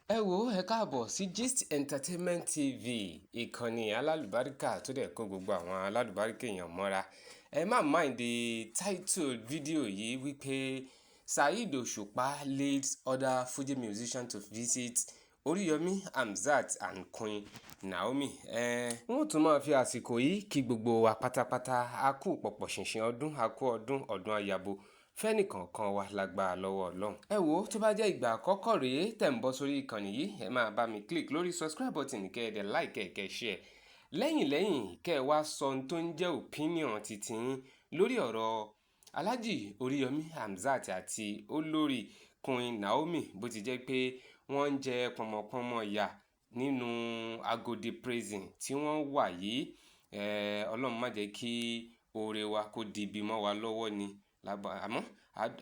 Ẹ wo ẹ káàbọ̀ sí Gist Entertainment TV, ìkànnì alálùbáríkà tó dẹ̀ kó gbogbo àwọn alálùbáríkà èèyàn mọ́ra. Ẹ má mind the title fídíò yìí wípé Saheed Òṣùpá leads other Fuji musicians to visit Oríyọmí Hamzat and Queen Naomi. Wọ́n tún máa fi àsìkò yìí kí gbogbo wa pátápátá a kú pọ̀pọ̀ ṣìnṣìn ọdún, a kú ọdún ayabo fẹ́nìkọ̀ọ̀kan wa lágbára lọ́wọ́ Ọlọ́run. Ẹ wo tó bá jẹ́ ìgbà àkọ́kọ́ rèé tẹ̀ ń bọ́ sórí ìkànnì yìí, ẹ máa bá mi click lórí subscribe button kẹ́ ẹ dẹ̀ like kẹ́ ẹ share. Lẹ́yìn kẹ́ ẹ wá sọ ohun tó ń jẹ́ opinion titi yín lórí ọ̀rọ̀ Alhaji Oríyọmí Hamzat àti olórí Queen Naomi bó ti jẹ́ pé wọ́n ń jẹ pọ̀nmọ́pọ́nmọ́ ìyà nínú Agodi prison tí wọ́n wà yìí. Ọlọ́run má jẹ́ kí oore wa kó di ibi mọ́ wa lọ́wọ́ ni. Àmọ́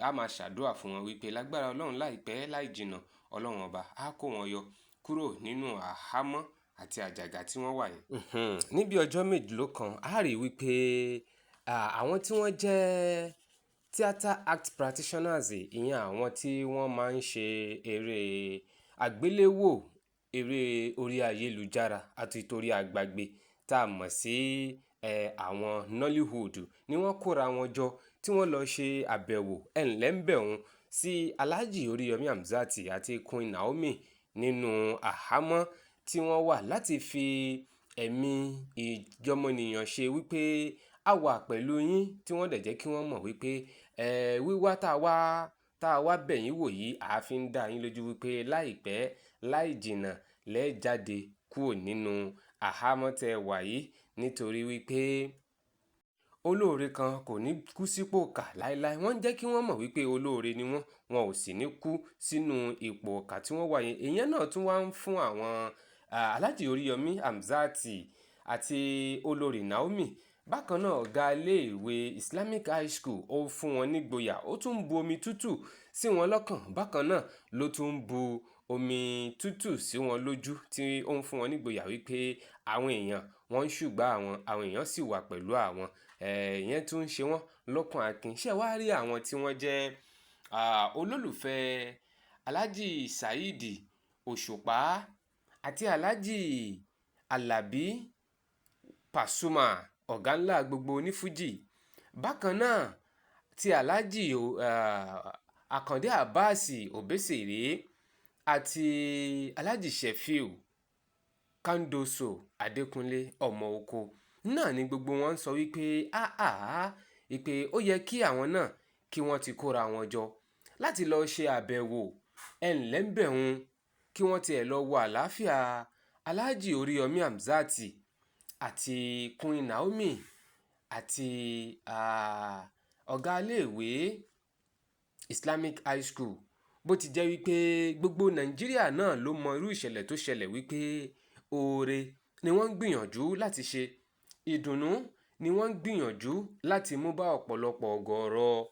a máa ṣàdúrà fún wọn wípé lágbára Ọlọ́run láìpẹ́ láì jìnnà Ọlọ́run ọba á kó wọn yọ kúrò nínú àhámọ́ àti àjàgà tí wọ́n wà yìí. Níbi ọjọ́ méjìló kan a rí wípé àwọn tí wọ́n jẹ́ theatre act practitioners, ìyẹn àwọn tí wọ́n máa ń ṣe eré àgbéléwò, eré orí ayélujára àti torí àgbàgbé tá a mọ̀ sí àwọn Nollywood ni wọ́n kóra wọn jọ tí wọ́n lọ ṣe àbẹ̀wò ẹ̀ńlẹ́ńbẹ̀hún sí Alhaji Oríyọmí Hamzat àti Queen Naomi nínú àhámọ́ tí wọ́n wà láti fi ẹ̀mí ìjọmọnìyàn ṣe wípé a wà pẹ̀lú yín, tí wọ́n dẹ̀ jẹ́ kí wọ́n mọ̀ wípé wíwá tá a wá bẹ̀yìn wò yìí àfi ń dá yín lójú wípé láìpẹ́ láì jìnnà lẹ́ẹ̀ jáde kúrò nínú àhámọ́ tẹ́ wà yìí, nítorí wípé olóore kan kò ní kú sípò kà láéláé. Wọ́n jẹ́ kí wọ́n mọ̀ wípé olóore ni wọn ò sì ní kú sínú ipò kà tí wọ́n wà yẹn. Ìyẹn náà tún wá ń fún àwọn Alhaji Oríyọmí Hamzat àti olórí Naomi. Bákan náà ọ̀gá iléèwé Islamic High School ó fún wọn nígboyà, ó tún bu omi tútù sí wọn lọ́kàn. Bákan náà ló tún bu omi tútù sí wọn lójú tí ó ń fún wọn nígboyà wípé àwọn èèyàn wọ́n ń ṣùgbọ́n àwọn èèyàn sì wà pẹ̀lú àwọn. Ìyẹn tún ń ṣe wọ́n lọ́kàn akin. Ṣé wàá rí àwọn tí wọ́n jẹ́ olólùfẹ́ Alhaji Saheed Òṣùpá àti Alhaji Alabi Pasuma, ọ̀gá ńlá gbogbo onífújì. Bákan náà ti Alhaji Akande Abbas Obesere àti Alhaji Sefiu Kandoso Adekunle ọmọ oko náà ni gbogbo wọn sọ wípé ìpè ó yẹ kí àwọn náà kí wọ́n ti kóra wọn jọ láti lọ ṣe àbẹ̀wò ẹ̀ńlẹ́ńbẹ̀hún, kí wọ́n tiẹ̀ lọ wo àlàáfíà Alhaji Oríyọmí Hamzat àti Queen Naomi àti ọ̀gá iléèwé Islamic High School. Bó ti jẹ́ wípé gbogbo Nàìjíríà náà ló mọ irú ìṣẹ̀lẹ̀ tó ṣẹlẹ̀ wípé oore ni wọ́n ń gbìyànjú láti ṣe, ìdùnnú ni wọ́n ń gbìyànjú láti mú bá ọ̀pọ̀lọpọ̀ ọ̀gọ̀ọ̀rọ̀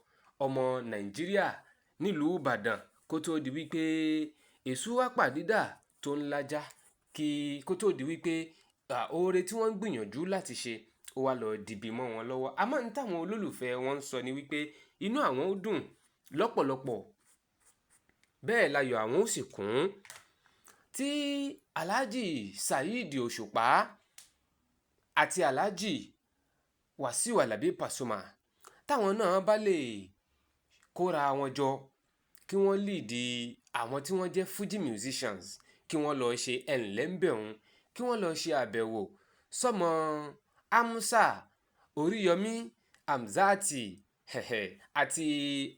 ọmọ Nàìjíríà nílùú Ìbàdàn kó tó di wípé èṣù wá pàdídà tó ń lájà kó tó di wípé oore tí wọ́n ń gbìyànjú láti ṣe ó wá lọ dìbì mọ́ wọn lọ́wọ́. Àmọ́ ní táwọn olólùfẹ́ wọn ń sọ ni wípé inú àwọn ó dùn lọ́pọ̀lọpọ̀, bẹ́ẹ̀ láyọ̀ àwọn ó sì kún tí Alhaji Saheed Òṣùpá àti Alhaji Wasiu Alabi Pasuma táwọn náà bá lè kóra wọn jọ kí wọ́n lead àwọn tí wọ́n jẹ́ Fuji musicians, kí wọ́n lọ ṣe ẹ̀ńlẹ́ńbẹ̀hún, kí wọ́n lọ ṣe àbẹ̀wò sọ́mọ Amusa Oríyọmí Hamzat àti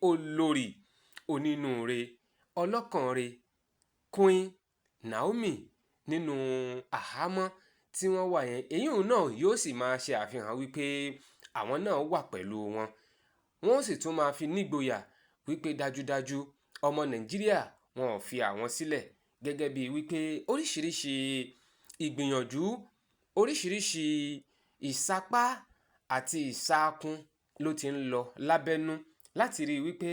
olórí onínúure ọlọ́kànre Queen Naomi nínú àhámọ́ tí wọ́n wà yẹn. Èyí náà yóò sì máa ṣe àfihàn wípé àwọn náà wà pẹ̀lú wọn. Wọ́n sì tún máa fi nígboyà wípé dájúdájú ọmọ Nàìjíríà wọn ò fi àwọn sílẹ̀, gẹ́gẹ́ bí wípé oríṣiríṣi ìgbìyànjú, oríṣiríṣi ìsapá àti ìsákun ló ti ń lọ lábẹ́nú láti rí wípé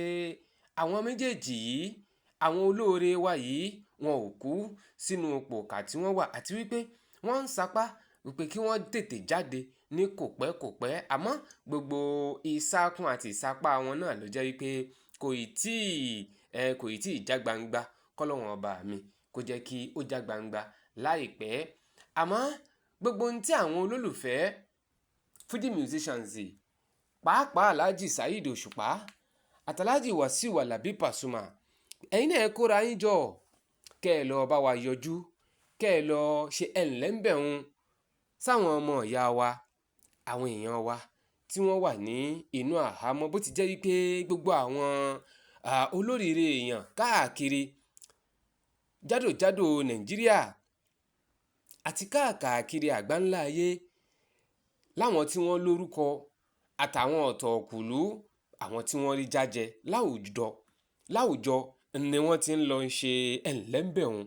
àwọn méjèèjì yìí, àwọn olóore wa yìí, wọn ò kú sínú ipò kà tí wọ́n wà, àti wípé wọ́n ń sapá wípé kí wọ́n tètè jáde ní kòpẹ́kòpẹ́. Àmọ́ gbogbo ìsákun àti ìsapá wọn náà ló jẹ́ wípé kò ì tíì já gbangba. Kọ́lọ́run ọba mi kó jẹ́ kí ó já gbangba láìpẹ́. Àmọ́ gbogbo ohun tí àwọn olólùfẹ́ Fuji musicians pàápàá Alhaji Saheed Òṣùpá àtàlájì Wasiu Alabi Pasuma, ẹ̀yin náà ẹ kóra yín jọ kẹ́ ẹ lọ bá wa yọjú, kẹ́ ẹ lọ ṣe ẹ̀ńlẹ́ńbẹ̀hún sáwọn ọmọ ìyá wa, àwọn èèyàn wa tí wọ́n wà ní inú àhámọ́, bó ti jẹ́ wípé gbogbo àwọn olóríire èèyàn káàkiri jádòjádò Nàìjíríà àti káàkiri àgbáńlá ayé láwọn tí wọ́n lórúkọ àtàwọn ọ̀tọ̀ọ̀kùlú, àwọn tí wọ́n rí jájẹ láwùjọ ni wọ́n ti ń lọ ṣe ẹ̀ńlẹ́ńbẹ̀hún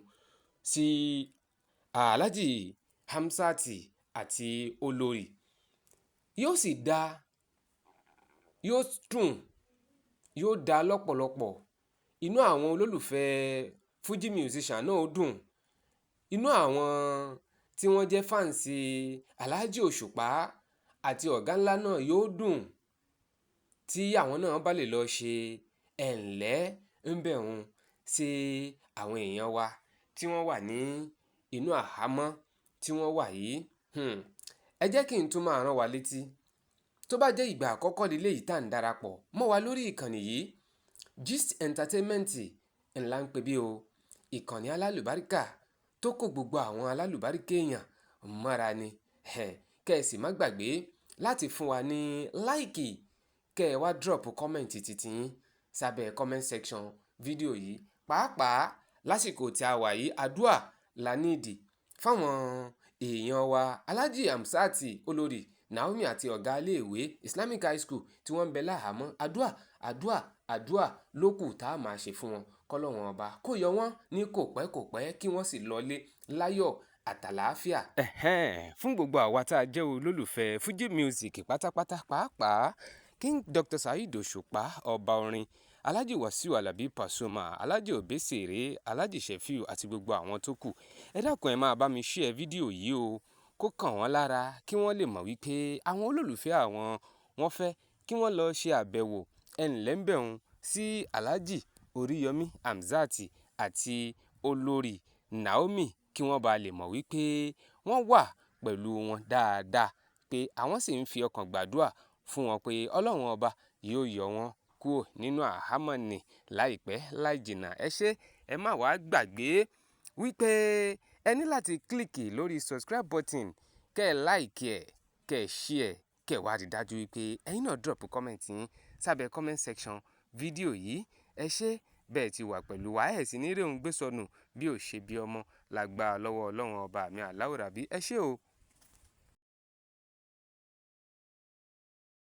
sí Alhaji Hamzat àti olórí. Yóò sì dáa, yóò dùn, yóò dáa lọ́pọ̀lọpọ̀. Inú àwọn olólùfẹ́ Fuji musician náà ó dùn. Inú àwọn tí wọ́n jẹ́ fáǹsì Alhaji Òṣùpá àti ọ̀gá ńlá náà yóò dùn tí àwọn náà bá lè lọ ṣe ẹ̀ńlẹ́ńbẹ̀hún sí àwọn èèyàn wa tí wọ́n wà ní inú àhámọ́ tí wọ́n wà yìí. Ẹ jẹ́ kí n tún máa rán wa létí, tó bá jẹ́ ìgbà àkọ́kọ́ leléyìí tá à ń darapọ̀ mọ́ wa lórí ìkànnì yìí, Gist Entertainment ńlá ń pè bí o, ìkànnì alálùbáríkà tó kó gbogbo àwọn alálùbáríkà èèyàn mọ́ra ni. Kẹ́ ẹ sì má gbàgbé láti fún wa ní láìkì, kẹ́ ẹ wá drop kọ́mẹ̀ntì titi yín sábẹ́ comment section fídíò yìí. Pàápàá lásìkò tí a wà yìí, àdúà la nídìí fáwọn èèyàn wa Alhaji Hamzat, olórí Naomi àti ọ̀gá iléèwé Islamic High School tí wọ́n ń bẹ láhàámọ́. Àdúà ló kù tá a máa ṣe fún wọn, kọ́lọ́run ọba kó yọ wọ́n ní kòpẹ́kòpẹ́ kí wọ́n sì lọlé láyọ̀ àtàlàáfíà. Fún gbogbo àwa tá a jẹ́ olólùfẹ́ Fuji music pátápátá, pàápàá King Dr. Saheed Òṣùpá ọba orin, Alhaji Wasiu Alabi Pasuma, Alhaji Obesere, Alhaji Shefiu àti gbogbo àwọn tó kù, ẹ dákun ẹ máa bá mi share fídíò yìí o, kó kàn wọ́n lára kí wọ́n lè mọ̀ wípé àwọn olólùfẹ́ àwọn wọ́n fẹ́ kí wọ́n lọ ṣe àbẹ̀wò ẹ̀ńlẹ́ńbẹ̀hún sí Alhaji Oríyọmí Hamzat àti olórí Naomi, kí wọ́n bá lè mọ̀ wípé wọ́n wà pẹ̀lú wọn dáadáa, pé àwọn sì ń fi ọkàn gbàdúrà fún wọn pé Ọlọ́run ọba yóò yọ wọ́n kúrò nínú àhámọ́ ni láìpẹ́ láìjìnà. Ẹ ṣé, ẹ má wàá gbàgbé wípé ẹ ní láti kílìkì lórí subscribe button, kẹ́ ẹ like ẹ̀, kẹ́ ẹ share, kẹ́ ẹ wá rí dájú wípé ẹ̀yin náà drop comment yín sábẹ́ comment section fídíò yìí. Ẹ ṣé bẹ́ẹ̀ ti wà pẹ̀lú wa, ẹ̀ sì ní rèhùn gbé sọnù bí ò ṣe bí ọmọ lágbára lọ́wọ́ Ọlọ́run ọba mi Allahu Rabi. Ẹ ṣé o.